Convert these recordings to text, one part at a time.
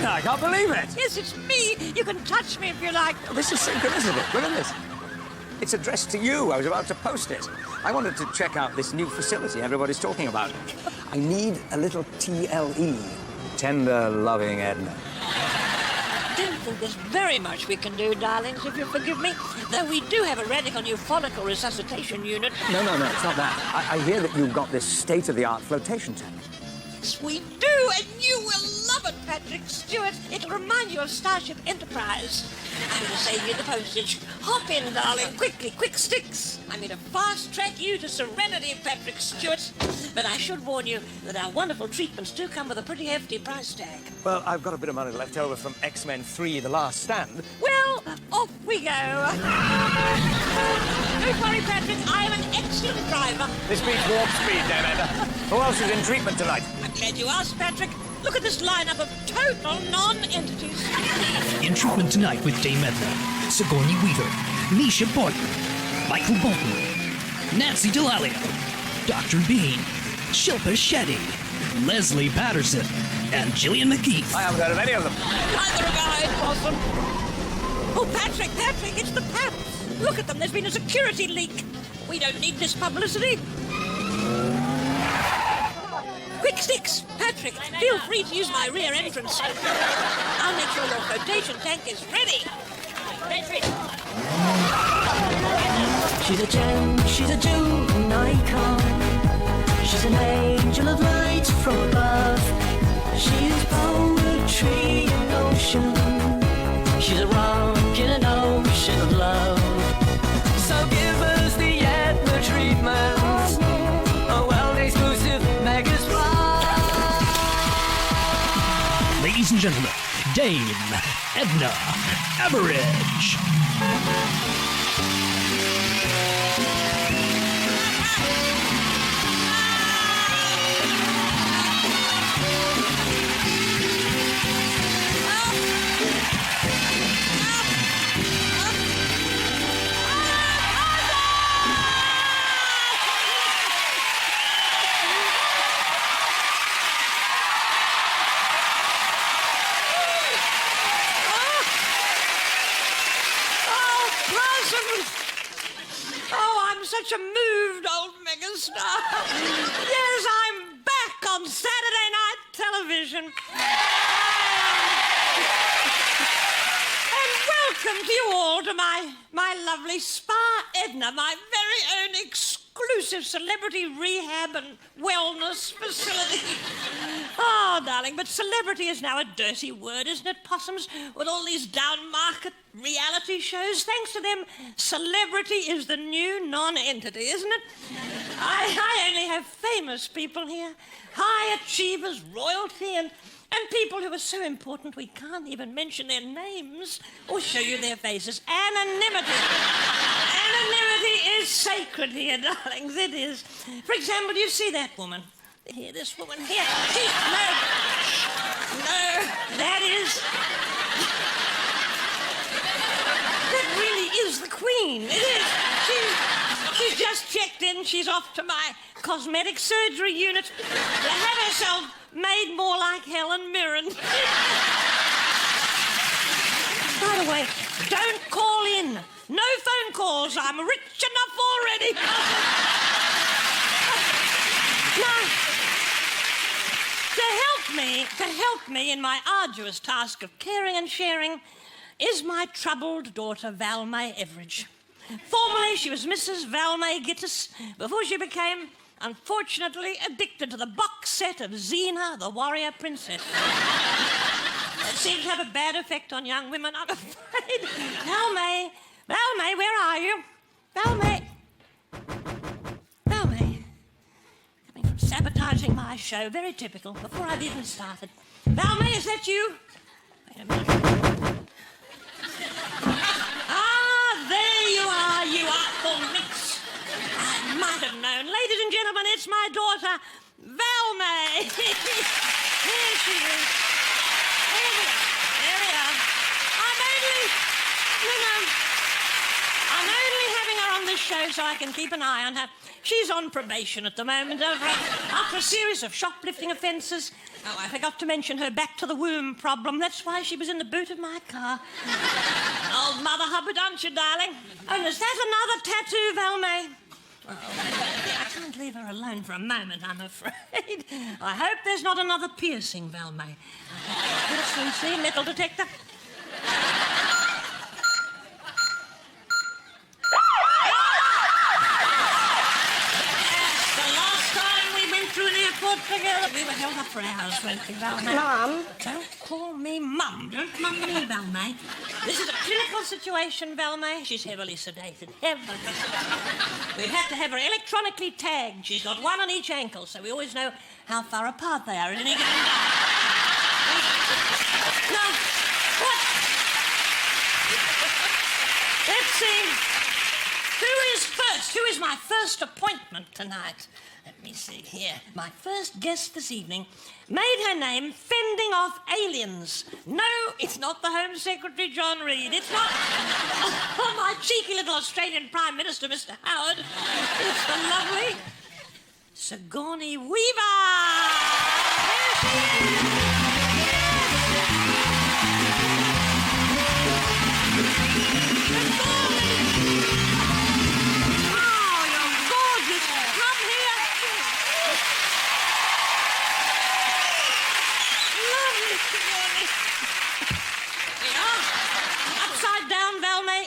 Edna, I can't believe it. Yes, it's me. You can touch me if you like. Oh, this is synchronicity. Look at this. It's addressed to you. I was about to post it. I wanted to check out this new facility everybody's talking about. I need a little TLE. Tender, loving Edna. I don't think there's very much we can do, darlings, if you forgive me. Though we do have a radical new follicle resuscitation unit. No, it's not that. I hear that you've got this state-of-the-art flotation tank. Yes, we do, and you will love it, Patrick Stewart. It'll remind you of Starship Enterprise. I'm going to save you the postage. Hop in, darling, quickly, quick sticks. I'm going to fast-track you to serenity, Patrick Stewart. But I should warn you that our wonderful treatments do come with a pretty hefty price tag. Well, I've got a bit of money left over from X-Men 3, The Last Stand. Well, off we go. Don't worry, Patrick, I am an excellent driver. This beats warp speed, then, Edna. Who else is in treatment tonight? I'm glad you asked, Patrick. Look at this lineup of total non-entities. In treatment tonight with Dame Edna, Sigourney Weaver, Misha Barton, Michael Bolton, Nancy Delalia, Dr. Bean, Shilpa Shetty, Leslie Patterson, and Gillian McKeith. I haven't heard of any of them. Neither have I, Possum. Oh, Patrick, it's the Paps. Look at them, there's been a security leak. We don't need this publicity. Quick sticks! Patrick, feel free to use my rear entrance. I'll make sure your flotation tank is ready. Patrick! She's a gem, she's a jewel, an icon. She's an angel of light from above. She's poetry in ocean. She's a rock in an ocean of love. So give us the Edna treatment. A world-exclusive mega spa. Ladies and gentlemen, Dame Edna Average. Oh, I'm such a moved old megastar. Yes, I'm back on Saturday night television. And welcome to you all to my lovely spa, Edna, my very own exclusive celebrity rehab and wellness facility. Oh, darling, but celebrity is now a dirty word, isn't it, Possums? With all these down-market reality shows, thanks to them, celebrity is the new non-entity, isn't it? I only have famous people here, high achievers, royalty, and people who are so important we can't even mention their names or show you their faces. Anonymity. Anonymity is sacred here, darlings, it is. For example, do you see that woman? Here, this woman here. No, that really is the Queen. It is. She's just checked in. She's off to my cosmetic surgery unit to have herself made more like Helen Mirren. By the way, don't call in. No phone calls. I'm rich enough already. Now, to help me in my arduous task of caring and sharing is my troubled daughter, Valmay Everidge. Formerly, she was Mrs. Valmay Gittis before she became, unfortunately, addicted to the box set of Xena, the warrior princess. It seems to have a bad effect on young women, I'm afraid. Valmay, where are you? Valmay. Coming from sabotaging my show, very typical, before I've even started. Valmay, is that you? Wait a minute. There you are, you artful minx. I might have known. Ladies and gentlemen, it's my daughter, Valmay. Here she is. There we are. I'm only having her on this show so I can keep an eye on her. She's on probation at the moment after a series of shoplifting offences. Oh, I forgot to mention her back to the womb problem. That's why she was in the boot of my car. Old Mother Hubbard, aren't you, darling? Oh, and is that another tattoo, Valmay? Oh, I can't leave her alone for a moment, I'm afraid. I hope there's not another piercing, Valmay. Let's soon see, metal detector. Together. We were held up for hours, weren't we, Valmay? Mum? Don't call me Mum. Don't mum me, Valmay. This is a clinical situation, Valmay. She's heavily sedated. Heavily sedated. We've had to have her electronically tagged. She's got one on each ankle, so we always know how far apart they are at any given time. Now, what? Let's see. Who is first? Who is my first appointment tonight? Let me see here. My first guest this evening made her name fending off aliens. No, it's not the Home Secretary, John Reed. It's not my cheeky little Australian Prime Minister, Mr. Howard. It's the lovely Sigourney Weaver. There she is.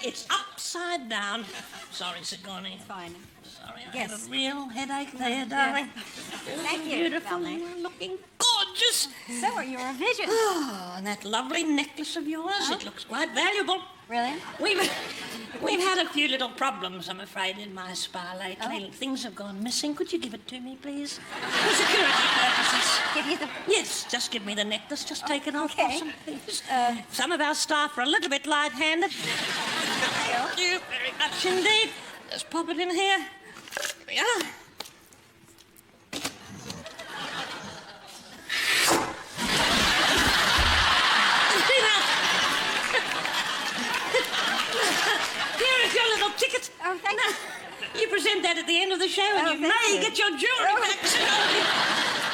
It's upside down. Sorry, Sigourney. Fine. Sorry, I Yes. have a real headache there, darling. Thank you, Beautiful. Valmay. You're looking gorgeous. So are your visions. Oh, and that lovely necklace of yours, it looks quite valuable. Really? We've had a few little problems, I'm afraid, in my spa lately. Oh. Things have gone missing. Could you give it to me, please? For security purposes. Give you the... Yes, just give me the necklace. Just take it off, okay. Blossom, please. Some of our staff are a little bit light-handed. Thank you very much indeed. Just pop it in here. Here we are. Here is your little ticket. Oh, thank you. You present that at the end of the show and Oh, you thank may you. get your jewellery back.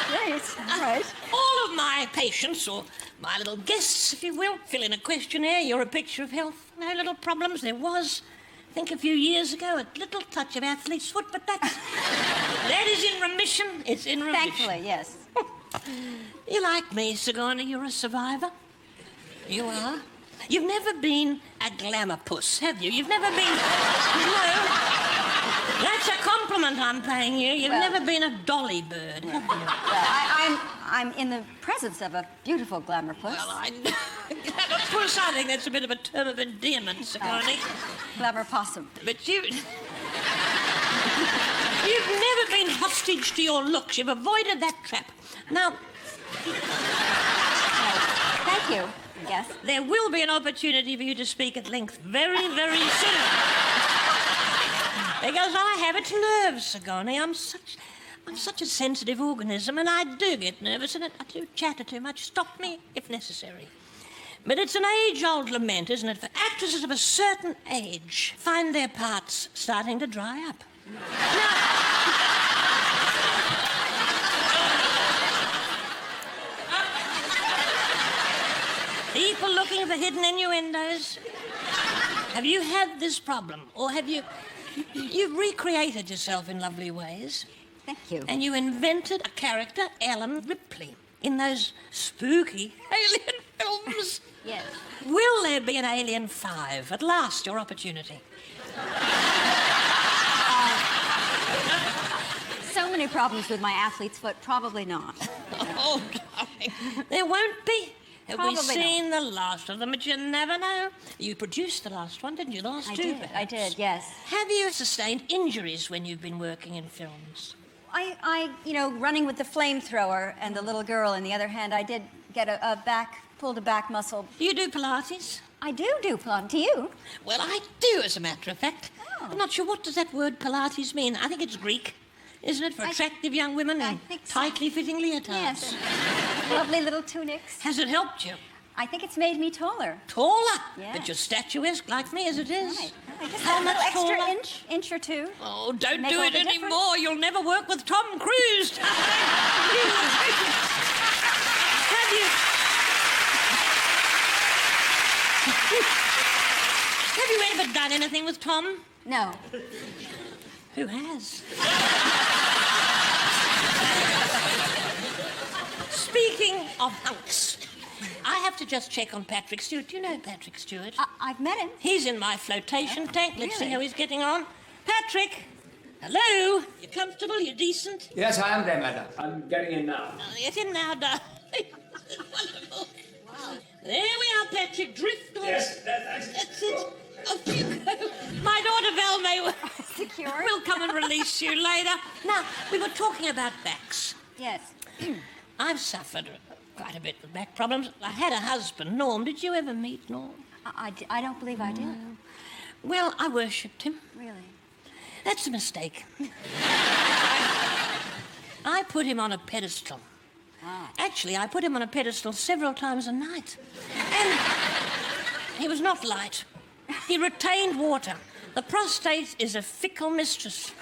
Great. All right. All of my patients, or my little guests, if you will, fill in a questionnaire. You're a picture of health. No little problems. There was, I think a few years ago, a little touch of athlete's foot, but that is in remission. It's in remission. Thankfully, yes. You like me, Sigourney. You're a survivor. You are. You've never been a glamour puss, have you? You've never been... No. That's a compliment I'm paying you. You've Well- never been a dolly bird, have you? Well, I'm in the presence of a beautiful glamour puss. Well, glamour puss, I think that's a bit of a term of endearment, Sigourney. Glamour possum. But you've never been hostage to your looks. You've avoided that trap. Now, Thank you, I guess. there will be an opportunity for you to speak at length very, very soon. Because I have its nerves, Sigourney. I'm such a sensitive organism, and I do get nervous, and I do chatter too much. Stop me if necessary. But it's an age-old lament, isn't it, for actresses of a certain age find their parts starting to dry up. People looking for hidden innuendos. Have you had this problem, or have you've recreated yourself in lovely ways, Thank you. and you invented a character, Ellen Ripley, in those spooky alien films? Yes. Will there be an Alien 5? At last, your opportunity. So many problems with my athlete's foot, probably not. Oh, darling. There won't be. Have we Probably seen the last of them? But you never know. You produced the last one, didn't you? The last I two, did, perhaps. yes. Have you sustained injuries when you've been working in films? Running with the flamethrower and the little girl in the other hand, I did get pulled a back muscle. Do you do Pilates? I do Pilates. Do you? Well, I do, as a matter of fact. Oh. I'm not sure, what does that word Pilates mean? I think it's Greek, isn't it, for attractive young women I in think so. tightly fitting leotards? Yes. Lovely little tunics. Has it helped you? I think it's made me taller. Taller? Yeah. But you're statuesque like me, as it is. Right. I just How a little much extra taller? inch or two. Oh, don't Make do all it the difference. anymore. You'll never work with Tom Cruise. Have you ever done anything with Tom? No. Who has? Speaking of hunks, I have to just check on Patrick Stewart. Do you know Patrick Stewart? I've met him. He's in my flotation tank. Let's see really? how he's getting on. Patrick! Hello? You comfortable? You decent? Yes, I am, Dame Edna. I'm getting in now. Get in now, darling. Wonderful. Wow. There we are, Patrick. Drift on. Yes, that's That's it. Off you go. My daughter Velma will Secure. we'll come and release you later. Now, we were talking about backs. Yes. I've suffered quite a bit with back problems. I had a husband, Norm. Did you ever meet Norm? I don't believe I did. Well, I worshipped him. Really? That's a mistake. I put him on a pedestal. Actually, I put him on a pedestal several times a night. And he was not light. He retained water. The prostate is a fickle mistress.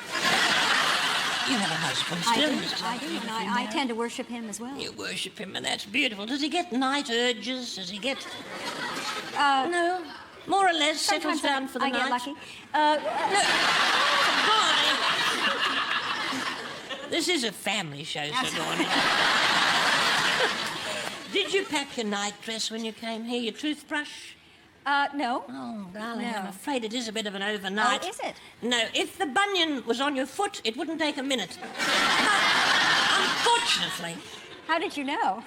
You have a husband still, Mr. I do, and I tend to worship him as well. You worship him, and that's beautiful. Does he get night urges? Does he get... no. More or less settles Sometimes down for the I night. get lucky. Boy. This is a family show, Sigourney. Did you pack your night dress when you came here? Your toothbrush? No. Oh, darling, No. I'm afraid it is a bit of an overnight. Oh, is it? No, if the bunion was on your foot, it wouldn't take a minute. But, unfortunately, How did you know?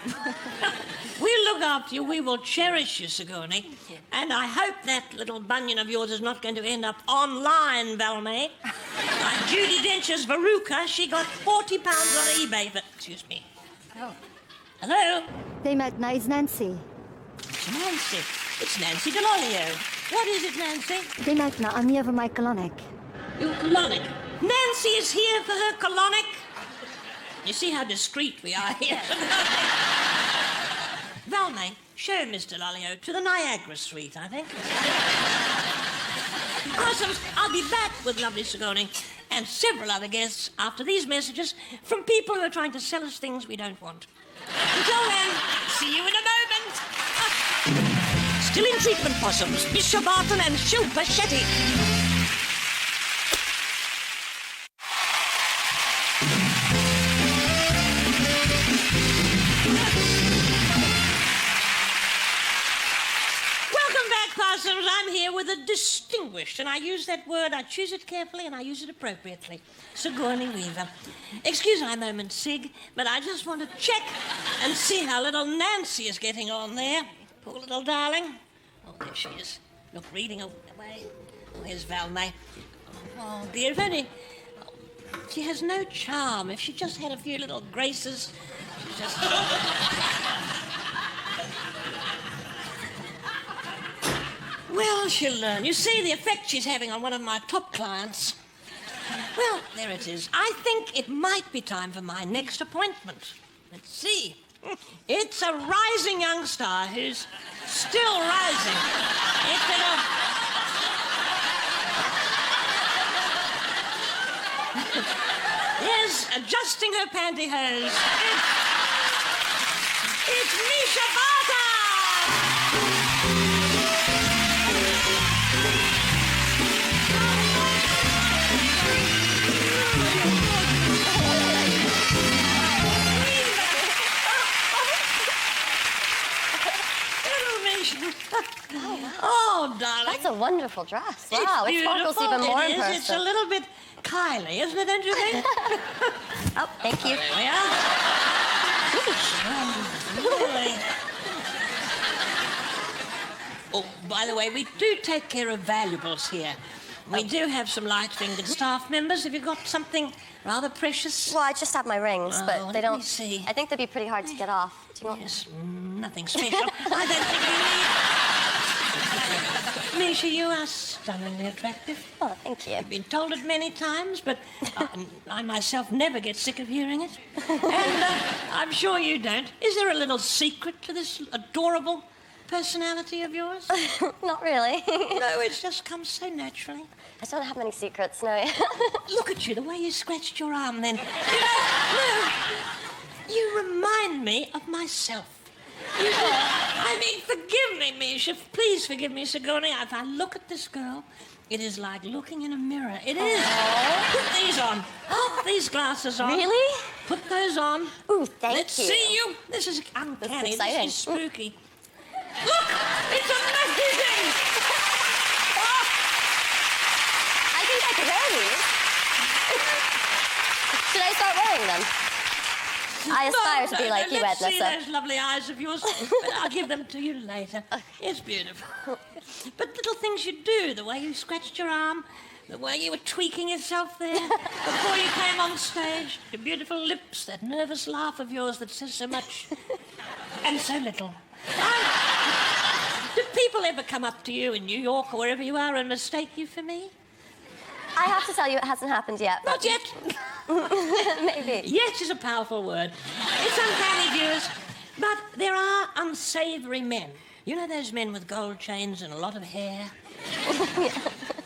we'll look after you. We will cherish you, Sigourney. And I hope that little bunion of yours is not going to end up online, Valmay. Like Judy Dench's Veruca, she got £40 on eBay for... Excuse me. Oh. Hello? Dame Edna, is Nancy. It's Nancy. It's Nancy Delolio. What is it, Nancy? Dame Edna, I'm here for my colonic. Your colonic. Nancy is here for her colonic. You see how discreet we are here. Valmay, show Mr. Lolio to the Niagara Suite, I think. Possums, I'll be back with lovely Sigourney and several other guests after these messages from people who are trying to sell us things we don't want. Until then, see you in a moment. Still in treatment, Possums. Bishop Barton and Shilpa Shetty. Possums, I'm here with a distinguished, and I use that word, I choose it carefully and I use it appropriately, Sigourney Weaver. Excuse my moment, Sig, but I just want to check and see how little Nancy is getting on there. Poor little darling. Oh, there she is. Look, reading away. Oh, here's Valmay. Oh, dear, if only... Oh, she has no charm. If she just had a few little graces... Just... Well, she'll learn. You see the effect she's having on one of my top clients. Well, there it is. I think it might be time for my next appointment. Let's see. It's a rising young star who's still rising. It's Yes, adjusting her pantyhose. It's Misha Barton! Oh, darling. That's a wonderful dress. It's Wow, it beautiful. sparkles even more It in is. person. It's a little bit Kylie, isn't it, don't you think? Oh, thank you. There we are. Really. Oh, by the way, we do take care of valuables here. We do have some light-fingered staff members. Have you got something rather precious? Well, I just have my rings, Oh, but they let me don't... see. I think they'd be pretty hard to get off. Do you want... Yes, nothing special. I don't think we need... Misha, you are stunningly attractive. Oh, thank you. I've been told it many times, but I myself never get sick of hearing it. And I'm sure you don't. Is there a little secret to this adorable personality of yours? Not really. No, it just comes so naturally. I don't have many secrets, no. Look at you, the way you scratched your arm then. You know, no, you remind me of myself. I mean, forgive me, Misha. Please forgive me, Sigourney. If I look at this girl, it is like looking in a mirror. It is. Put these on. Put these glasses on. Really? Put those on. Ooh, thank Let's you. see you. This is uncanny. exciting. This is spooky. Look! It's amazing! I think I could wear these. Should I start wearing them? I aspire to be like you, let's Edna, see so... those lovely eyes of yours. But I'll give them to you later. It's beautiful. But little things you do, the way you scratched your arm, the way you were tweaking yourself there before you came on stage, your beautiful lips, that nervous laugh of yours that says so much and so little. Do people ever come up to you in New York or wherever you are and mistake you for me? I have to tell you, it hasn't happened yet. Not yet. Maybe. Yet is a powerful word. It's uncanny, viewers, but there are unsavoury men. You know those men with gold chains and a lot of hair?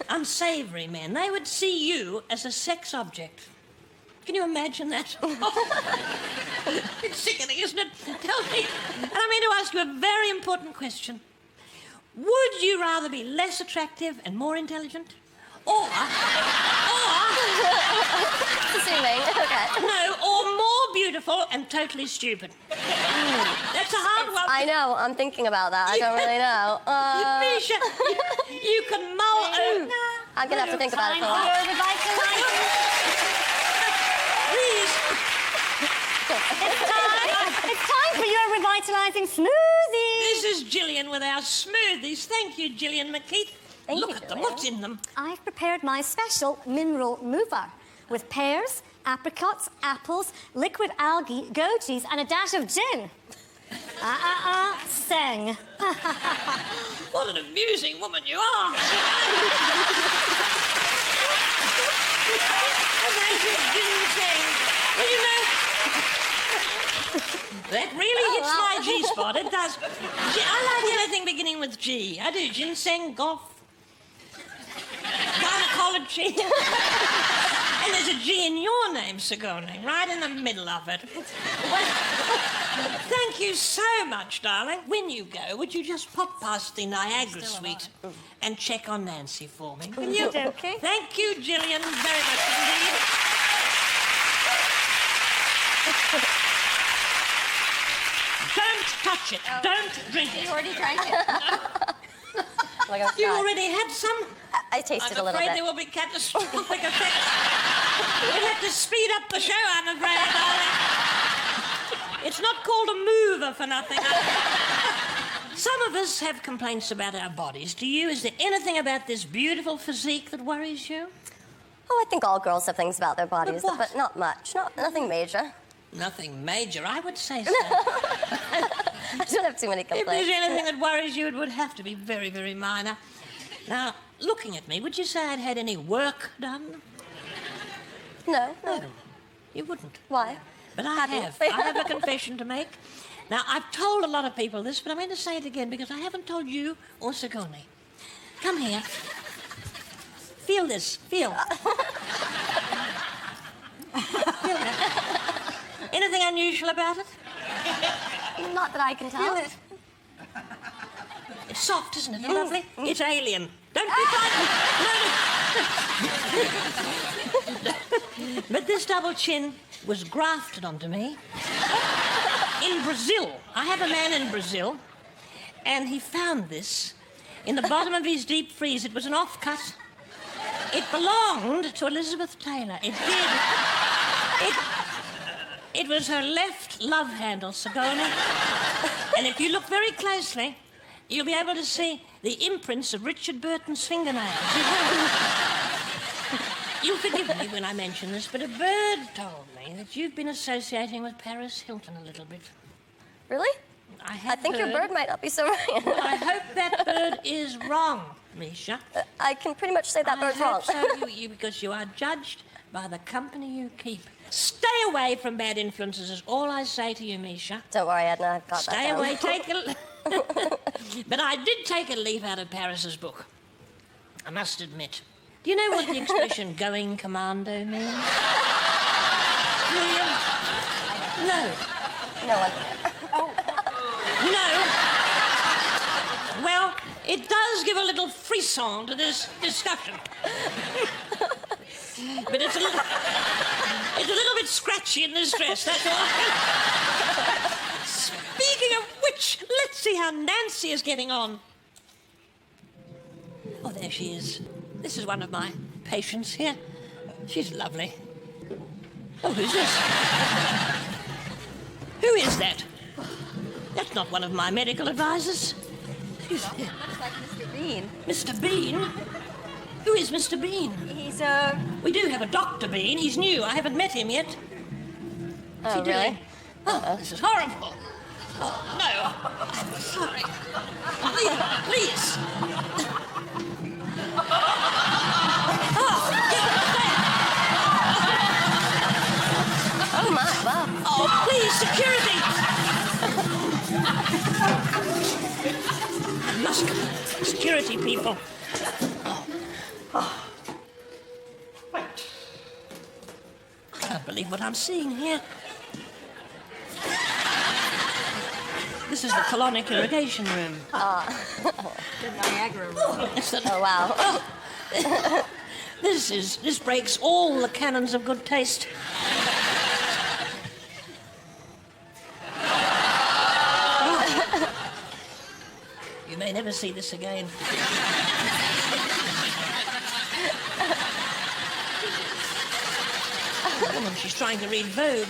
Unsavoury men. They would see you as a sex object. Can you imagine that? It's sickening, isn't it? Tell me. And I'm going to ask you a very important question. Would you rather be less attractive and more intelligent? Or Assuming, okay. no, or more beautiful and totally stupid. That's a hard one. I know, I'm thinking about that. I don't really know. Misha, you can mull over. I'm gonna have to think about it for a while. Please. It's time for your revitalizing smoothie. This is Gillian with our smoothies. Thank you, Gillian McKeith. Thank Look you, at them. Gillian. What's in them? I've prepared my special mineral mover with pears, apricots, apples, liquid algae, goji's, and a dash of gin. Sing. What an amusing woman you are. Amazing gin thing. Well, you know, that really hits my G-spot. It does. I like anything beginning with G. I do ginseng, golf, gynecology. And there's a G in your name, Sigourney, right in the middle of it. Well, thank you so much, darling. When you go, would you just pop past the Niagara suite and check on Nancy for me? Will you? Okay. Thank you, Gillian, very much indeed. Don't touch it. Don't drink it. You already drank it. Like I was You trying. already had some. I tasted a I'm little afraid bit. there will be catastrophic effects. We'll have to speed up the show, I'm afraid, darling. It's not called a mover for nothing. Some of us have complaints about our bodies. Do you? Is there anything about this beautiful physique that worries you? Oh, I think all girls have things about their bodies, what? but not much. Nothing major. Nothing major, I would say so. I don't have too many If there's complaints. anything that worries you, it would have to be very, very minor. Now, looking at me, would you say I'd had any work done? No. You wouldn't. Why? But I Have you? have. I have a confession to make. Now, I've told a lot of people this, but I'm going to say it again because I haven't told you or Sigourney. Come here. Feel this. Feel. Feel that. Anything unusual about it? Not that I can tell. It's soft, isn't it? Lovely. It's alien. Don't be frightened. No. But this double chin was grafted onto me in Brazil. I have a man in Brazil, and he found this in the bottom of his deep freeze. It was an offcut. It belonged to Elizabeth Taylor. It did. It was her left love handle, Sigourney. And if you look very closely, you'll be able to see the imprints of Richard Burton's fingernails. You'll forgive me when I mention this, but a bird told me that you've been associating with Paris Hilton a little bit. Really? I I think your bird might not be so right. I hope that bird is wrong, Misha. I can pretty much say that bird's wrong. I hope so, because you are judged by the company you keep. Stay away from bad influences is all I say to you, Misha. Don't worry, Edna, I've got Stay that down. away, take a... But I did take a leaf out of Paris's book. I must admit. Do you know what the expression going commando means? Do you? No. No one. No. Well, it does give a little frisson to this discussion. But it's a little bit scratchy in this dress, that's all. Speaking of which, let's see how Nancy is getting on. Oh, there she is. This is one of my patients here. She's lovely. Oh, who's this? Who is that? That's not one of my medical advisors. Looks like Mr. Bean. Mr. Bean? Who is Mr. Bean? He's, We do have a Dr. Bean. He's new. I haven't met him yet. Oh, really? Oh, this is horrible. Oh, no. I'm sorry. Please. Oh, my, wow. Oh, please, security. I must go. Security people. Wait. I can't believe what I'm seeing here. This is the colonic irrigation room. the Niagara room. Oh, wow. This breaks all the canons of good taste. You may never see this again. The woman, she's trying to read Vogue.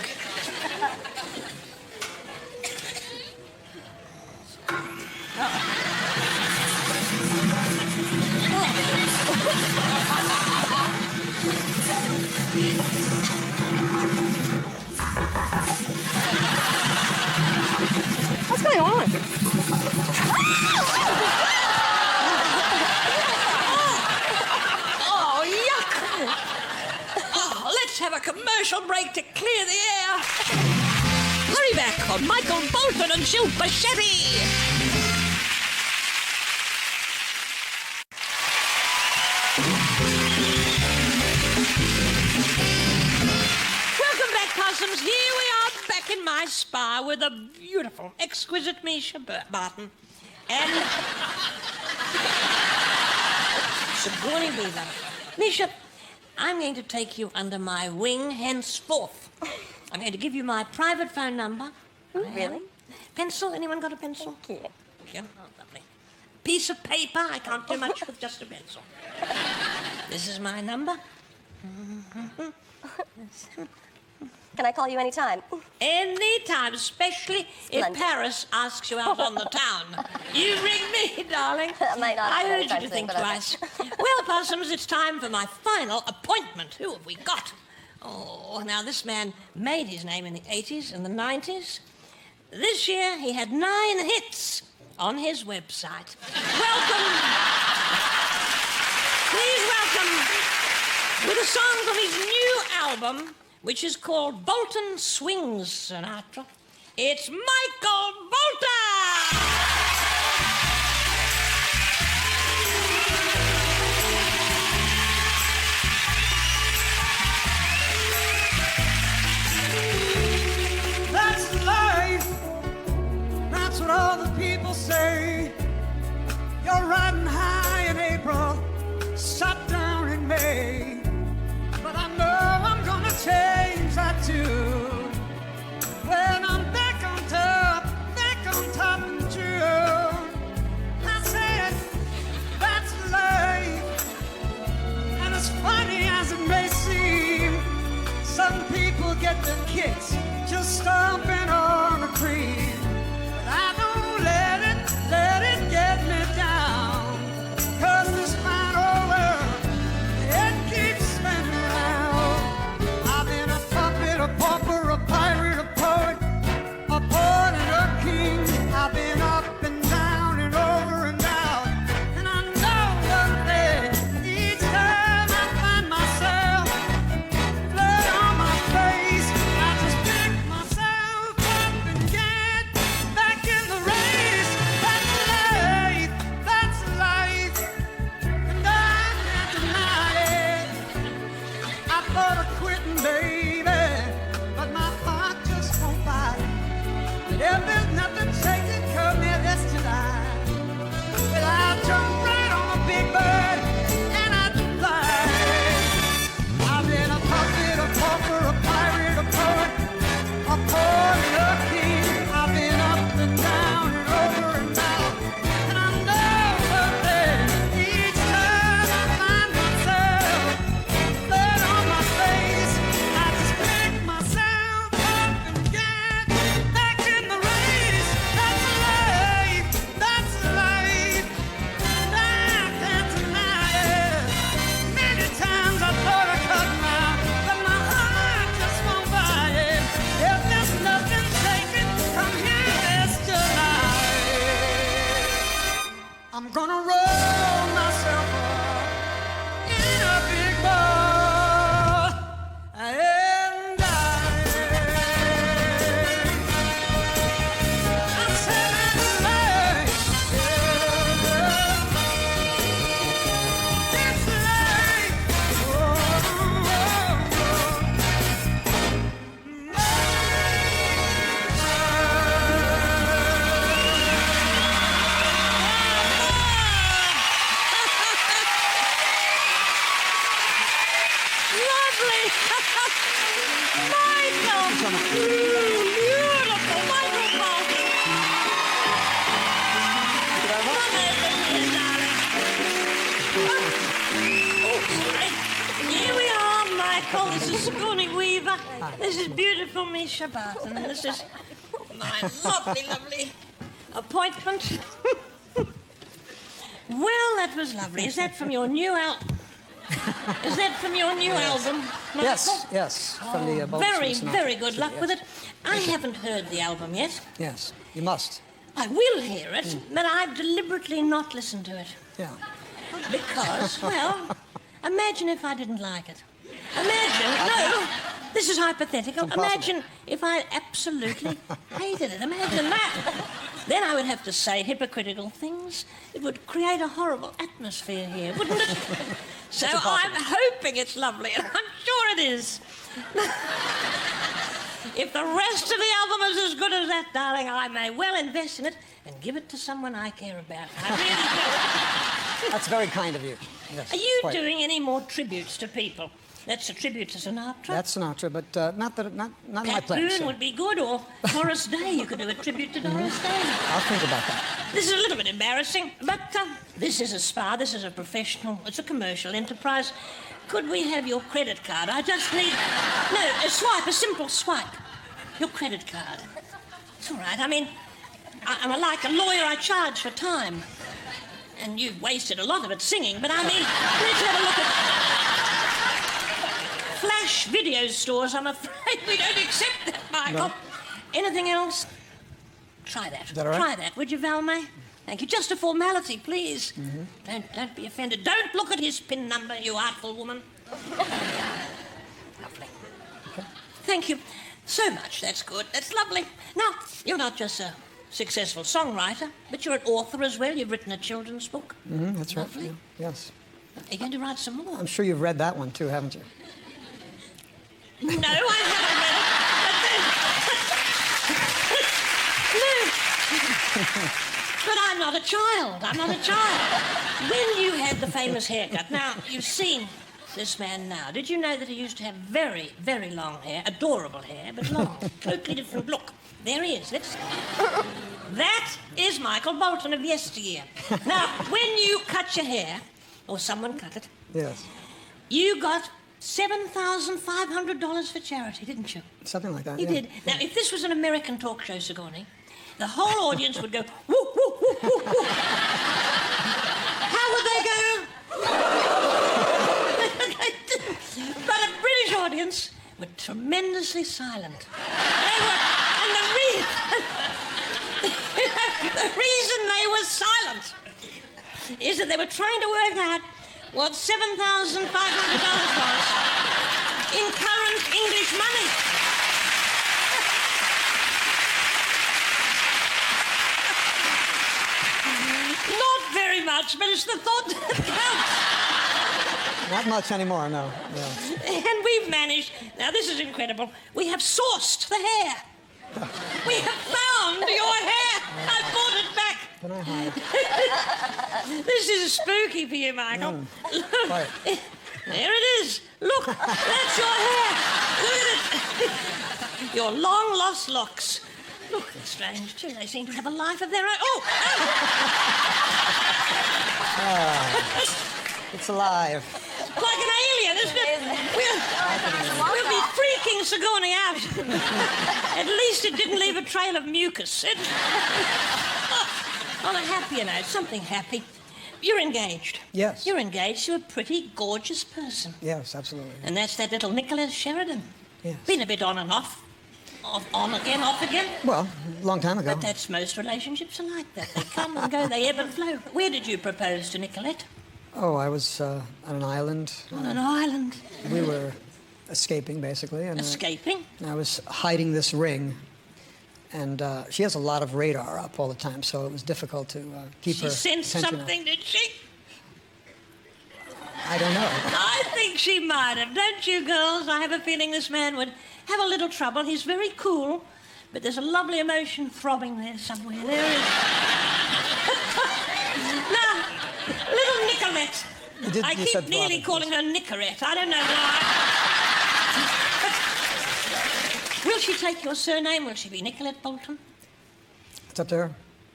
What's going on? Oh, yuck! Oh, let's have a commercial break to clear the air. Hurry back on Michael Bolton and Shilpa Shetty. Welcome back, Possums. Here we are back in my spa with the beautiful, exquisite Misha Barton and Sigourney Weaver. Misha, I'm going to take you under my wing henceforth. I'm going to give you my private phone number. Really? Pencil? Anyone got a pencil? Thank you. Yeah, oh, lovely. Piece of paper. I can't do much with just a pencil. This is my number. Can I call you anytime? Anytime, especially if Splendid. Paris asks you out on the town. You ring me, darling. That might not I happen urge you anytime to soon, think but okay. twice. Well, Possums, it's time for my final appointment. Who have we got? Oh, now this man made his name in the 80s and the 90s. This year, he had 9 hits on his website. Welcome. Please welcome, with a song from his new album, which is called Bolton Swings Sonata, it's Michael Bolton! That's life. That's what all the people say. You're riding high in April, shut down in May. But I know I'm gonna change that tune. When I'm back on top in June. I said, that's life. And as funny as it may seem, some people get their kicks just stomping on a cream. But I don't let it get me down. 'Cause this fine old world, it keeps spinning round. I've been a puppet, a pauper, a pirate, a poet and a king. I've been up and down and over and out. And I know one thing, each time I find myself flat on my face, I just feel I'm gonna roll myself up in a big ball and die. I said it's late. Lovely. Michael. Beautiful. Michael Bolton. Come over here, darling. Oh, sorry. Here we are, Michael. This is Sigourney Weaver. This is beautiful Misha Barton. And this is my lovely appointment. Well, that was lovely. Is that from your new album? Is that from your new album, Michael? Yes, from the Very good luck with it. I haven't heard the album yet. Yes, you must. I will hear it, but I've deliberately not listened to it. Yeah. Because, well, imagine if I didn't like it. No, this is hypothetical. Imagine if I absolutely hated it. Imagine that. Then I would have to say hypocritical things. It would create a horrible atmosphere here, wouldn't it? So I'm hoping it's lovely, and I'm sure it is. If the rest of the album is as good as that, darling, I may well invest in it and give it to someone I care about. I really do. That's very kind of you. Yes, Are you quite. doing any more tributes to people? That's a tribute to Sinatra. That's Sinatra, but not in my Pat plans. Boone so would be good, or Doris Day. You could do a tribute to Doris Day. I'll think about that. This is a little bit embarrassing, but this is a spa. This is a professional. It's a commercial enterprise. Could we have your credit card? I just need... No, a swipe, a simple swipe. Your credit card. It's all right. I mean, I'm like a lawyer. I charge for time. And you've wasted a lot of it singing, but I mean, let's have a look at... Flash video stores, I'm afraid we don't accept that, Michael. No. Anything else? Try that. Is that all right? Try that, would you, Valmay? Thank you. Just a formality, please. Don't be offended. Don't look at his PIN number, you artful woman. Lovely. Okay. Thank you so much. That's good. That's lovely. Now, you're not just a successful songwriter, but you're an author as well. You've written a children's book. That's right. Lovely. Yeah. Yes. Are you going to write some more? I'm sure you've read that one too, haven't you? No, I haven't read it. No. But I'm not a child. I'm not a child. When you had the famous haircut, now, you've seen this man now. Did you know that he used to have very, very long hair? Adorable hair, but long. Totally different look. There he is. Let's see. That is Michael Bolton of yesteryear. Now, when you cut your hair, or someone cut it, Yes. you got $7,500 for charity, didn't you? Something like that. You yeah. did. Now, if this was an American talk show, Sigourney, the whole audience would go, woo, woo, woo, woo, woo. How would they go? But a British audience were tremendously silent. They were, and the reason they were silent is that they were trying to work out what $7,500 was in current English money. Not very much, but it's the thought that counts. Not much anymore, no. And we've managed, now this is incredible, we have sourced the hair. We have found your hair. I brought it back. Can I hide? This is spooky for you, Michael. Quiet. There it is. Look, that's your hair. Look at it. Your long lost locks. Look, they're strange too. They seem to have a life of their own. It's alive. Like an alien, isn't it? We'll be freaking Sigourney out. At least it didn't leave a trail of mucus. On a happier note, something happy. You're engaged. Yes. You're engaged to a pretty gorgeous person. Yes, absolutely. And that's that little Nicholas Sheridan. Yes. Been a bit on and off. On again, off again? Well, a long time ago. But that's most relationships are like that. They come and go, they ebb and flow. Where did you propose to Nicolette? Oh, I was on an island. On an island. We were escaping, basically. And, Escaping? I was hiding this ring. And she has a lot of radar up all the time, so it was difficult to keep her She sensed attention something, did she? I don't know. I think she might have. Don't you, girls? I have a feeling this man would have a little trouble. He's very cool, but there's a lovely emotion throbbing there somewhere. There is. Now, little Nicolette. I you keep said nearly throbbing. calling her Nicorette. I don't know why. Will she take your surname? Will she be Nicolette Bolton? It's up to her.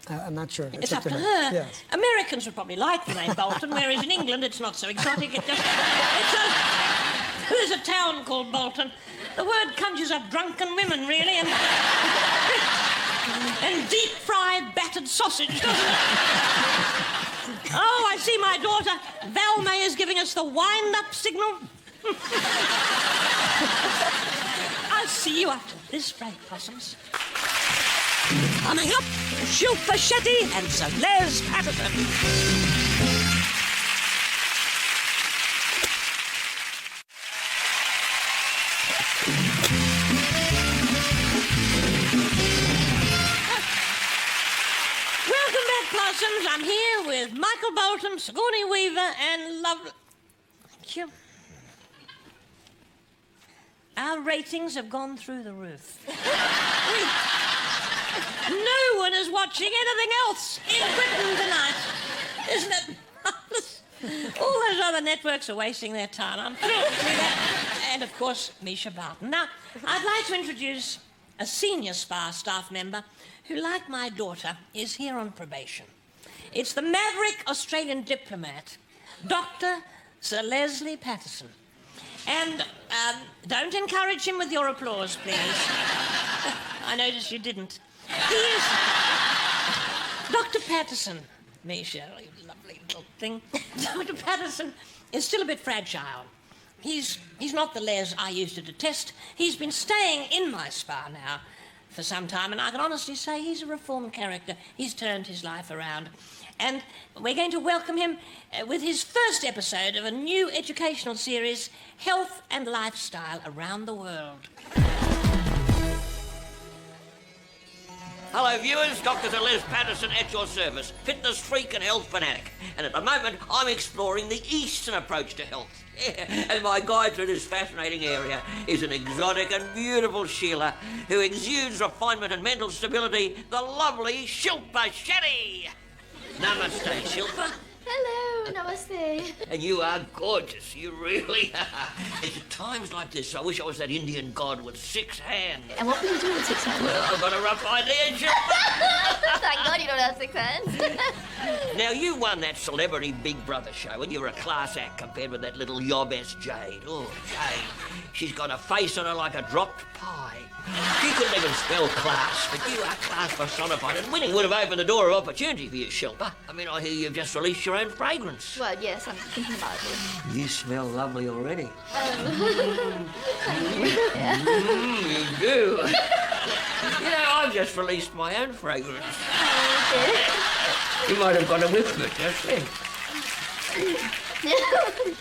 I'm not sure. It's up to her. Yes. Americans would probably like the name Bolton, whereas in England it's not so exotic. There's a town called Bolton. The word conjures up drunken women, really, and deep-fried battered sausage, doesn't it? Oh, I see my daughter Val May is giving us the wind-up signal. I'll see you after this break, possums. Coming up, Shilpa Shetty and Sir Les Patterson. Welcome back, Possums. I'm here with Michael Bolton, Sigourney Weaver, and lovely... Thank you. Our ratings have gone through the roof. No one is watching anything else in Britain tonight. Isn't it marvellous? All those other networks are wasting their time. I'm thrilled to see that. And, of course, Misha Barton. Now, I'd like to introduce a senior SPA staff member who, like my daughter, is here on probation. It's the maverick Australian diplomat, Dr. Sir Leslie Patterson. And don't encourage him with your applause, please. I noticed you didn't. He is... Dr. Patterson, Misha, you lovely little thing. Dr. Patterson is still a bit fragile. He's not the Les I used to detest. He's been staying in my spa now for some time, and I can honestly say he's a reformed character. He's turned his life around. And we're going to welcome him with his first episode of a new educational series, Health and Lifestyle Around the World. Hello, viewers. Dr. Sir Les Patterson at your service, fitness freak and health fanatic. And at the moment, I'm exploring the Eastern approach to health. Yeah. And my guide through this fascinating area is an exotic and beautiful Sheila who exudes refinement and mental stability, the lovely Shilpa Shetty. Namaste, Shilpa. Hello, namaste. And you are gorgeous, you really are. It's at times like this I wish I was that Indian god with 6 hands. And what will you do with 6 hands? Well, I've got a rough idea, Shilpa. Thank God you don't have 6 hands. Now, you won that celebrity Big Brother show, and you're a class act compared with that little yob-ass Jade. Oh, Jade. She's got a face on her like a dropped pie. She couldn't even spell class, but you are class personified, and winning would have opened the door of opportunity for you, Shilpa. I mean, I hear you've just released your own fragrance. Well, yes, I'm thinking about it. You smell lovely already. You do. You know, I've just released my own fragrance. You might have got a whiff of it just then.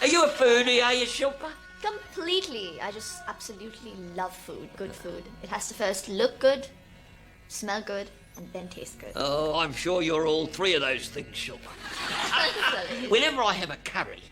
Are you a foodie, are you, Shilpa? Completely. I just absolutely love food. Good food. It has to first look good, smell good, and then taste good. Oh, I'm sure you're all 3 of those things, Shilpa. Whenever I have a curry,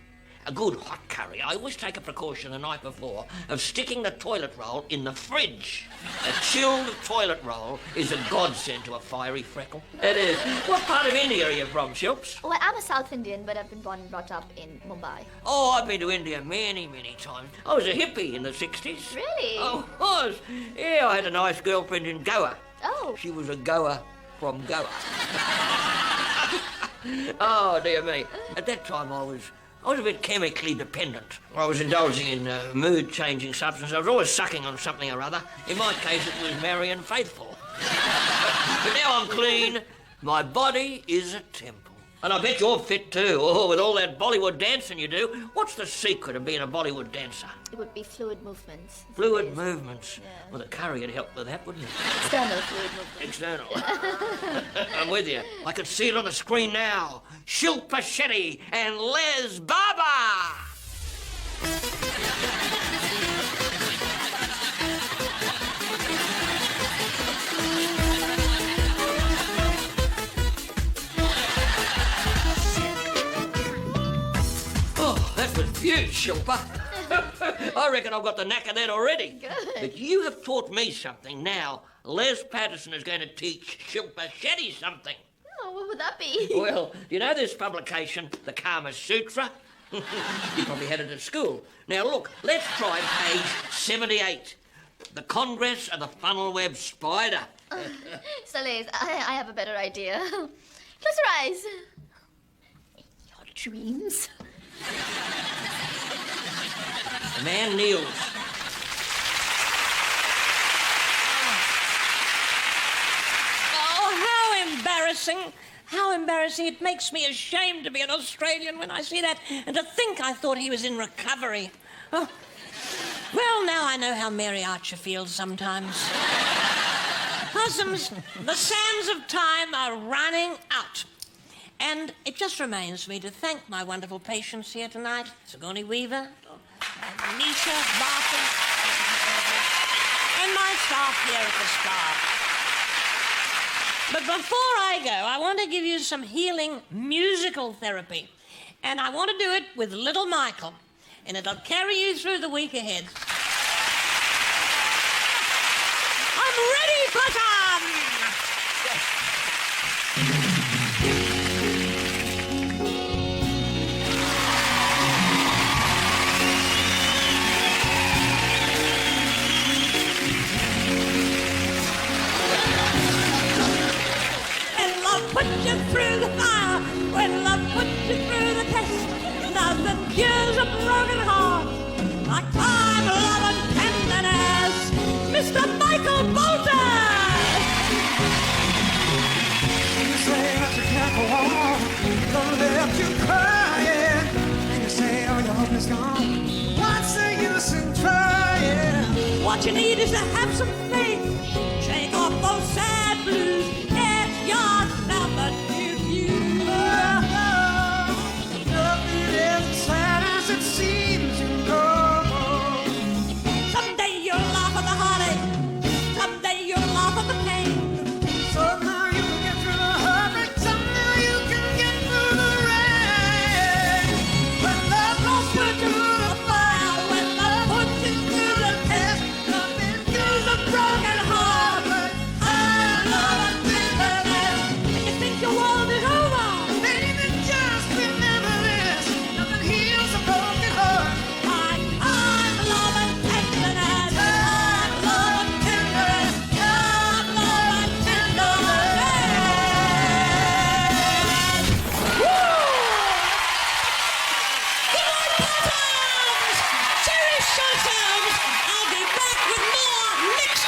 a good hot curry, I always take a precaution the night before of sticking the toilet roll in the fridge. A chilled toilet roll is a godsend to a fiery freckle. It is. What part of India are you from, Shilps? Well, I'm a South Indian, but I've been born and brought up in Mumbai. Oh, I've been to India many, many times. I was a hippie in the 60s. Really? Oh, I was. Yeah, I had a nice girlfriend in Goa. Oh. She was a goer from Goa. Oh, dear me. At that time, I was a bit chemically dependent. I was indulging in mood-changing substances. I was always sucking on something or other. In my case, it was merry and faithful. But now I'm clean. My body is a temple. And I bet you're fit too. Oh, with all that Bollywood dancing you do. What's the secret of being a Bollywood dancer? It would be fluid movements. Fluid movements. Yeah. Well, the curry would help with that, wouldn't it? External fluid movements. External. I'm with you. I can see it on the screen now. Shilpa Shetty and Les Baba. Oh, that was huge, Shilpa. I reckon I've got the knack of that already. Good. But you have taught me something. Now, Les Patterson is going to teach Shilpa Shetty something. Oh, what would that be? Well, do you know this publication, the Kama Sutra? You probably had it at school. Now, look, let's try page 78. The Congress of the Funnel Web Spider. So, Liz, I have a better idea. Close your eyes. Your dreams. The man kneels. Oh, how embarrassing. How embarrassing. It makes me ashamed to be an Australian when I see that, and to think I thought he was in recovery. Oh. Well, now I know how Mary Archer feels sometimes. Possums, the sands of time are running out. And it just remains me to thank my wonderful patients here tonight, Sigourney Weaver, Nisha, Barton, and my staff here at the Star. But before I go, I want to give you some healing musical therapy. And I want to do it with Little Michael. And it'll carry you through the week ahead. I'm ready, Possum! When love puts you through the fire, when love puts you through the test, nothing cures a broken heart like time, love, and tenderness. Mr. Michael Bolton! You say that you can't go on, gonna left you crying. And you say, oh, your hope is gone. What's the use in trying? What you need is to have some faith. Shake off those sad blues.